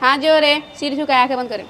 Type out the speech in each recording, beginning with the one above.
हाथ जोड़े, सिर झुकाए, आंखें बंद करें।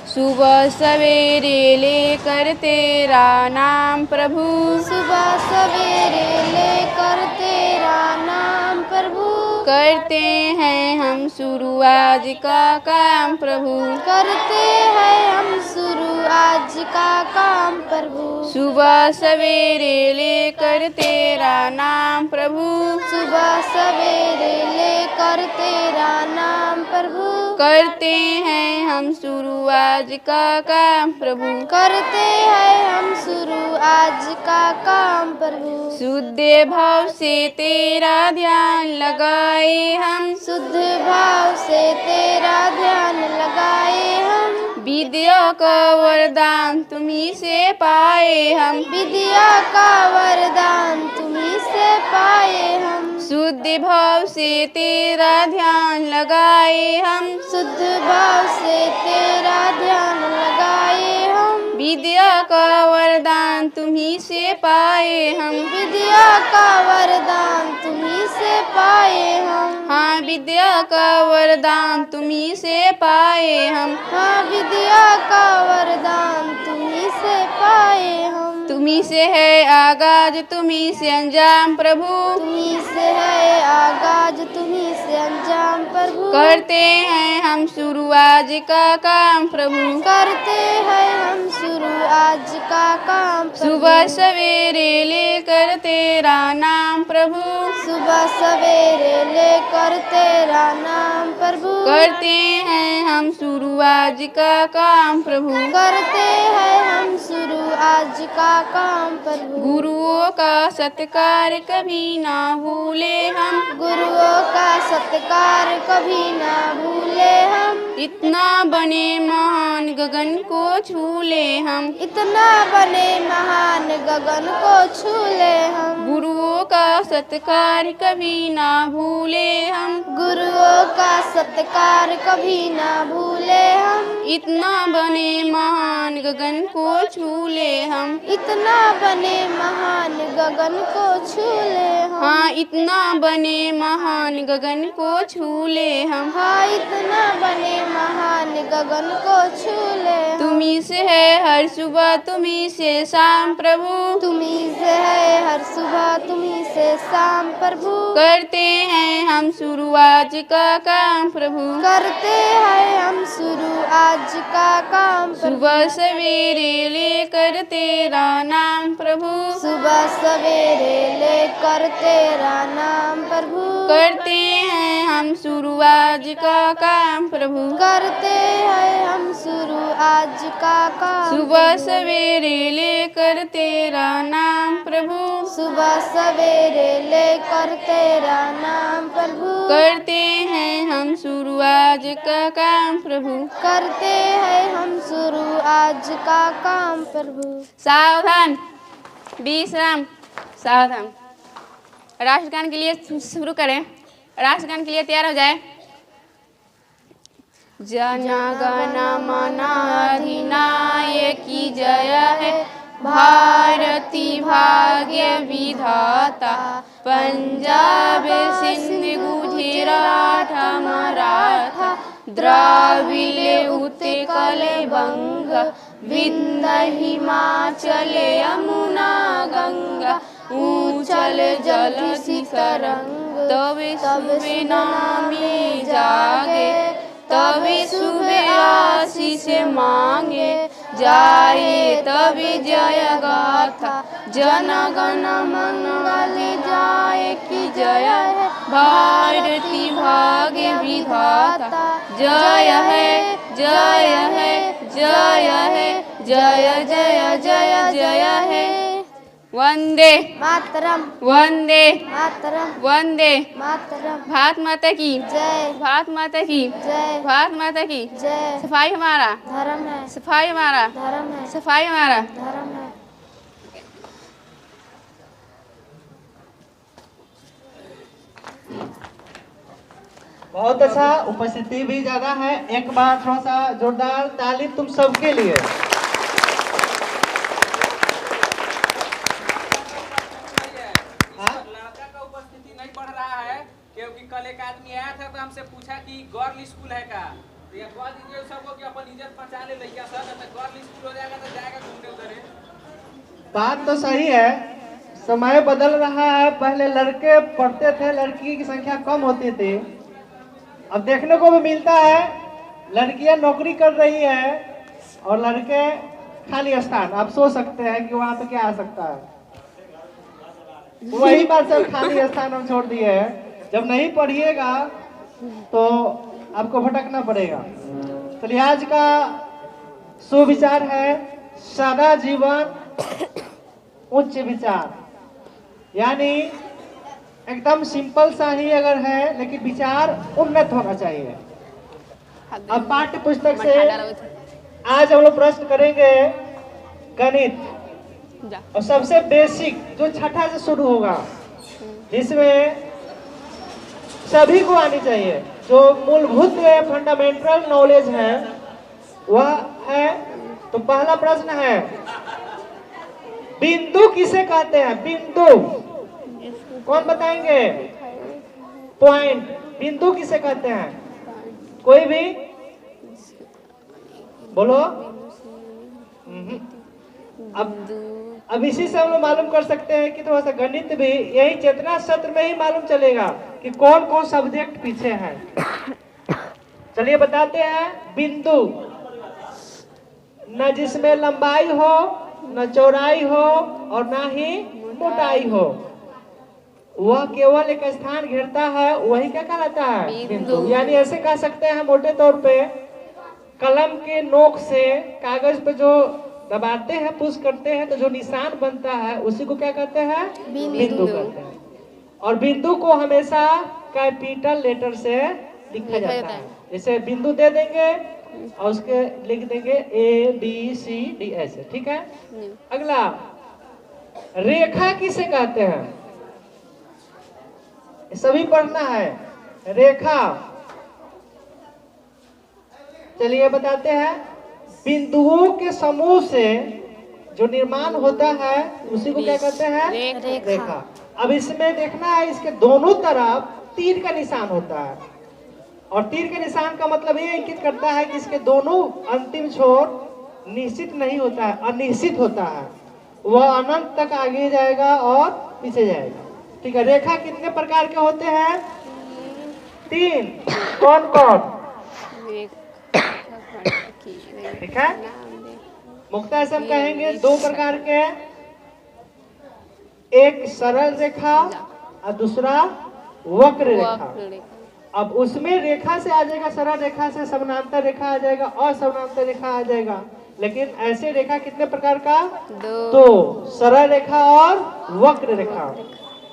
सुबह सवेरे लेकर तेरा नाम प्रभु, सुबह सवेरे लेकर तेरा नाम प्रभु, करते हैं हम शुरू आज का काम प्रभु, करते हैं हम शुरू आज का काम प्रभु। सुबह सवेरे लेकर तेरा नाम प्रभु, सुबह सवेरे लेकर तेरा नाम प्रभु, करते हैं हम शुरू आज का काम प्रभु, करते हैं हम शुरू आज का काम प्रभु। शुद्ध भाव से तेरा ध्यान लगाए हम, शुद्ध भाव से तेरा ध्यान लगाए हम, विद्या का वरदान तुम्ही से पाए हम, विद्या का वरदान तुम्ही से पाए हम। शुद्ध भाव से तेरा ध्यान लगाए हम, शुद्ध भाव से तेरा ध्यान लगाए हम, विद्या का वरदान तुम्ही से पाए हम, विद्या का वरदान तुम्ही से पाए हम। हाँ विद्या का वरदान तुम्ही से पाए हम, हाँ विद्या का वरदान तुम्ही से पाए हम। तुम्ही से है आगाज तुम्ही से अंजाम प्रभु, तुम्ही से है आगाज तुम्ही से अंजाम प्रभु, करते हैं हम शुरू आज का काम प्रभु, करते हैं हम शुरू आज का काम प्रभु। सुबह सवेरे लेकर तेरा नाम प्रभु, सुबह सवेरे लेकर तेरा नाम प्रभु, करते हैं हम शुरू आज का काम प्रभु, करते हैं हम शुरू आज का काम प्रभु। गुरुओं का सत्कार कभी ना भूले हम, गुरुओं का सत्कार कभी ना भूले हम, इतना बने महान गगन को छूले हम, इतना बने महान गगन को छूले हम। गुरुओं का सत्कार कभी ना भूले हम, गुरुओं का सत्कार कभी ना भूले हम, इतना बने महान गगन को छूले हम, इतना बने महान गगन को छूले हम। हाँ इतना बने महान गगन को छूले हम, हाँ इतना बने महान गगन को छूले हम। तुम्ही से है हर सुबह तुम्ही से शाम प्रभु, तुम्ही से है हर सुबह तुम्ही से शाम प्रभु, करते हैं हम शुरू आज का काम प्रभु, करते हैं हम शुरू आज का काम प्रभु। सुबह सवेरे लेकर तेरा नाम प्रभु, सुबह सवेरे लेकर तेरा नाम प्रभु, करते हैं हम शुरू आज का काम प्रभु, करते हैं हम शुरू आज का काम। सुबह सवेरे लेकर तेरा नाम प्रभु, सुबह सवेरे लेकर तेरा नाम प्रभु, करते हैं हम शुरू आज का काम प्रभु, करते हैं हम शुरू आज का काम प्रभु। सावधान, विश्राम, सावधान। राष्ट्रगान के लिए शुरू करें। राष्ट्रगान के लिए तैयार हो जाए। जन गण मन अधिनायकी जय है, भारती भाग्य विधाता, पंजाब सिंध गुजरात मराठा, द्राविड़ उत्कल बंग, विंध्य हिमाचल यमुना गंगा, ऊंचल जल तरंग, तब सुबह नामी जागे, तभी सुबह आशीष मांगे, जाए तभी जय गाथा, जन गण मंगल जाए कि जय है, भारती भाग्य विधाता, जय है जय है जय है, जय जय जय जय है। वंदे मातरम, वंदे मातरम, वंदे। मातरम। भारत माता की जय, भारत माता की जय, भारत माता की। जय। सफाई हमारा, धर्म है, सफाई हमारा, धर्म है, सफाई हमारा। धर्म है। बहुत अच्छा, उपस्थिति भी ज्यादा है। एक बार थोड़ा सा जोरदार ताली तुम सबके लिए। लड़का का उपस्थिति नहीं बढ़ रहा है क्योंकि कल एक आदमी आया था तो हमसे पूछा कि गर्ल स्कूल है का, बात तो सही है, समय बदल रहा है। पहले लड़के पढ़ते थे, लड़की की संख्या कम होती थी। अब देखने को भी मिलता है लड़कियां नौकरी कर रही है और लड़के खाली स्थान। आप सोच सकते हैं कि वहां पे क्या आ सकता है। वही बात सब खाली स्थान हम छोड़ दिए हैं। जब नहीं पढ़िएगा तो आपको भटकना पड़ेगा। चलिए, आज का सुविचार है सादा जीवन उच्च विचार। यानी एकदम सिंपल सा ही अगर है, लेकिन विचार उन्नत होना चाहिए। अब पाठ्य पुस्तक से आज हम लोग प्रश्न करेंगे गणित, और सबसे बेसिक जो छठा से शुरू होगा, जिसमें सभी को आनी चाहिए, जो मूलभूत फंडामेंटल नॉलेज है वह है। तो पहला प्रश्न है, बिंदु किसे कहते हैं? बिंदु कौन बताएंगे? पॉइंट। बिंदु किसे कहते हैं? कोई भी बोलो। अब इसी से हम लोग मालूम कर सकते हैं कि थोड़ा सा गणित भी यही चेतना सत्र में ही मालूम चलेगा कि कौन कौन सब्जेक्ट पीछे है। चलिए बताते हैं। बिंदु न जिसमें लंबाई हो, न चौड़ाई हो और न ही मोटाई हो, वह केवल एक स्थान घेरता है, वही क्या कहलाता है? बिंदु। यानी ऐसे कह सकते हैं मोटे तौर पे, कलम के नोक से कागज पे जो दबाते हैं, पुश करते हैं, तो जो निशान बनता है उसी को क्या कहते हैं? बिंदु कहते हैं। और बिंदु को हमेशा कैपिटल लेटर से लिखा जाता है। जैसे बिंदु दे देंगे और उसके लिख देंगे ABCD ऐसे, ठीक है। अगला, रेखा किसे कहते हैं? सभी पढ़ना है। रेखा, चलिए बताते हैं। बिंदुओं के समूह से जो निर्माण होता है उसी को क्या कहते हैं? रेखा। अब इसमें देखना है, इसके दोनों तरफ तीर का निशान होता है, और तीर के निशान का मतलब ये इंगित करता है कि इसके दोनों अंतिम छोर निश्चित नहीं होता है, अनिश्चित होता है। वह अनंत तक आगे जाएगा और पीछे जाएगा, ठीक है। रेखा कितने प्रकार के होते हैं? 3। कौन कौन? ठीक है। मुख्यतः से हम कहेंगे 2 प्रकार के, एक सरल रेखा और दूसरा वक्र रेखा। अब उसमें रेखा से आ जाएगा, सरल रेखा से समानांतर रेखा आ जाएगा और समानांतर रेखा आ जाएगा। लेकिन ऐसे रेखा कितने प्रकार का? 2, सरल रेखा और वक्र रेखा।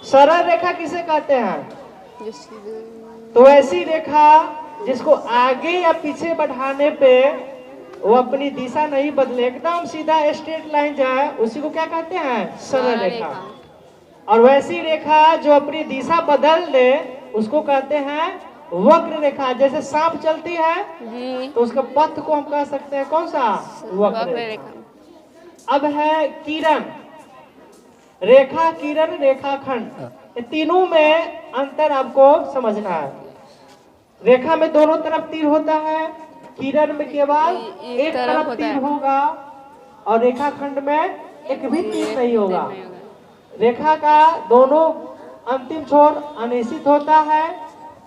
सरल रेखा किसे कहते हैं? तो ऐसी रेखा जिसको आगे या पीछे बढ़ाने पे वो अपनी दिशा नहीं बदले, एकदम सीधा स्ट्रेट लाइन जाए, उसी को क्या कहते हैं? सरल रेखा। और वैसी रेखा जो अपनी दिशा बदल दे उसको कहते हैं वक्र रेखा। जैसे सांप चलती है तो उसके पथ को हम कह सकते हैं कौन सा? वक्र रेखा। अब है किरण, रेखा, किरण, रेखाखंड। ये तीनों में अंतर आपको समझना है। रेखा में दोनों तरफ तीर होता है, किरण में केवल एक तरफ तीर होगा, और रेखाखंड में एक भी तीर नहीं होगा। रेखा का दोनों अंतिम छोर अनिश्चित होता है।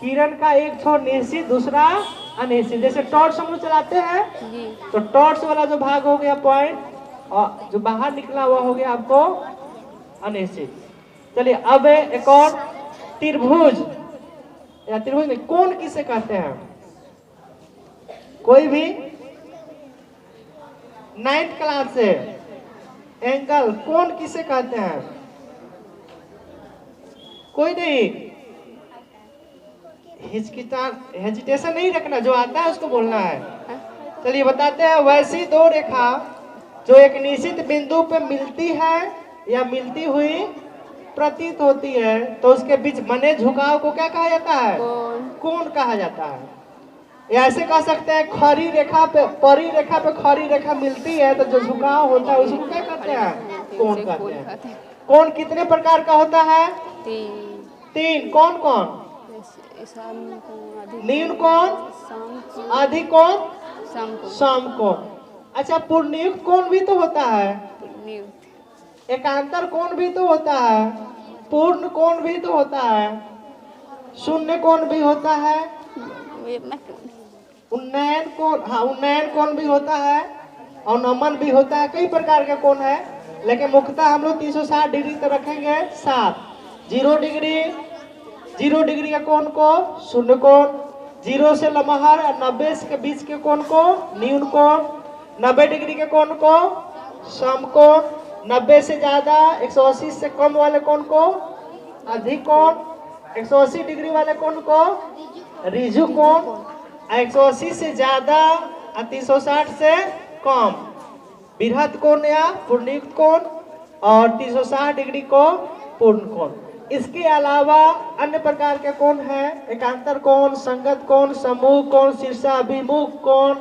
किरण का एक छोर निश्चित, दूसरा अनिश्चित। जैसे टॉर्च हम लोग चलाते हैं तो टॉर्च वाला जो भाग हो गया पॉइंट, और जो बाहर निकला हुआ हो गया आपको अनिश्चित। चलिए, अब एक और त्रिभुज, या त्रिभुज में कोण किसे कहते हैं? कोई भी 9th क्लास से एंगल, कोण किसे कहते हैं? कोई नहीं, हेजिटेशन नहीं रखना, जो आता है उसको बोलना है। चलिए बताते हैं। वैसी 2 रेखा जो एक निश्चित बिंदु पे मिलती है या मिलती हुई प्रतीत होती है, तो उसके बीच बने झुकाव को क्या कहा जाता है? कोण कहा जाता है। या ऐसे कह सकते हैं, खड़ी रेखा पे परी रेखा पे खड़ी रेखा मिलती है तो जो झुकाव होता है उसको क्या कहते हैं? कोण कहते हैं। कोण कितने प्रकार का होता है? 3। कौन कौन? नील कोण, अधिक कोण, समकोण, समकोण। अच्छा, पूर्णयुक्त कोण भी तो होता है, नियुक्त, एकांतर कोण भी तो होता है, पूर्ण कोण भी तो होता है, शून्य कोण भी होता है, उन्नयन कोण, हाँ उन्नयन कोण भी होता है और नमन भी होता है, कई प्रकार के कोण है। लेकिन मुख्यतः हम लोग 360 डिग्री तो रखेंगे 7। 0 डिग्री के कोण को शून्य कोण, 0 से लमहर और 90 के बीच के कोण को न्यून कोण, 90 डिग्री के कोण को समकोण, 90 से ज्यादा 180 से कम वाले कोण को अधिक कोण, 180 डिग्री वाले कोण को ऋजु कोण, 180 से ज्यादा और 360 से कम बृहद कोण या पूर्णयुक्त कोण, और 360 डिग्री को पूर्ण कोण। इसके अलावा अन्य प्रकार के कोण है, एकांतर कोण, संगत कोण, समूह कोण, शीर्षाभिमुख कोण,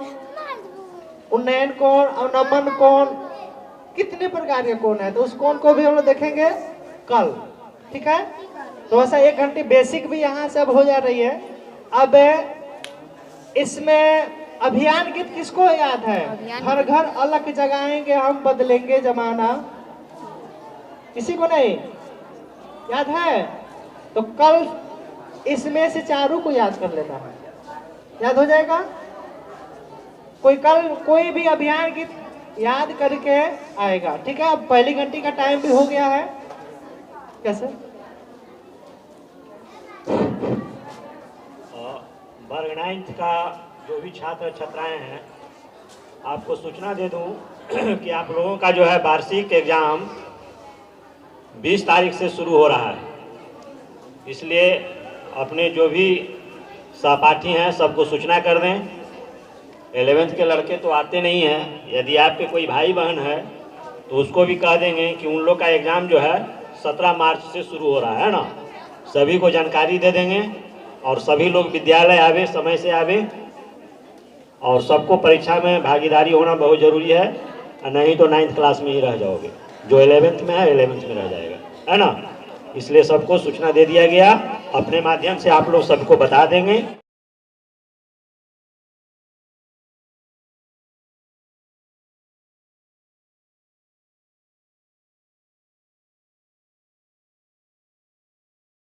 उन्नयन कोण और नमन कोण, कितने प्रकार के कोण है। तो उस कोण को भी हम लोग देखेंगे कल, ठीक है। तो ऐसा 1 घंटे बेसिक भी यहाँ से अब हो जा रही है। अब इसमें अभियान गीत किसको याद है? हर घर अलग जगाएंगे हम, बदलेंगे जमाना, किसी को नहीं याद है? तो कल इसमें से चारों को याद कर लेना है, याद हो जाएगा। कल कोई भी अभियान गीत याद करके आएगा, ठीक है। अब पहली घंटी का टाइम भी हो गया है। कैसे वर्ग 9th का जो भी छात्र छात्राएं हैं, आपको सूचना दे दूं कि आप लोगों का जो है वार्षिक एग्जाम 20 तारीख से शुरू हो रहा है। इसलिए अपने जो भी सहपाठी हैं सबको सूचना कर दें। 11th के लड़के तो आते नहीं हैं, यदि आपके कोई भाई बहन है तो उसको भी कह देंगे कि उन लोग का एग्ज़ाम जो है 17 मार्च से शुरू हो रहा है ना। सभी को जानकारी दे देंगे और सभी लोग विद्यालय आवे, समय से आवे, और सबको परीक्षा में भागीदारी होना बहुत ज़रूरी है, नहीं तो 9th क्लास में ही रह जाओगे। जो 11th में है 11th में रह जाएगा, है ना। इसलिए सबको सूचना दे दिया गया, अपने माध्यम से आप लोग सबको बता देंगे।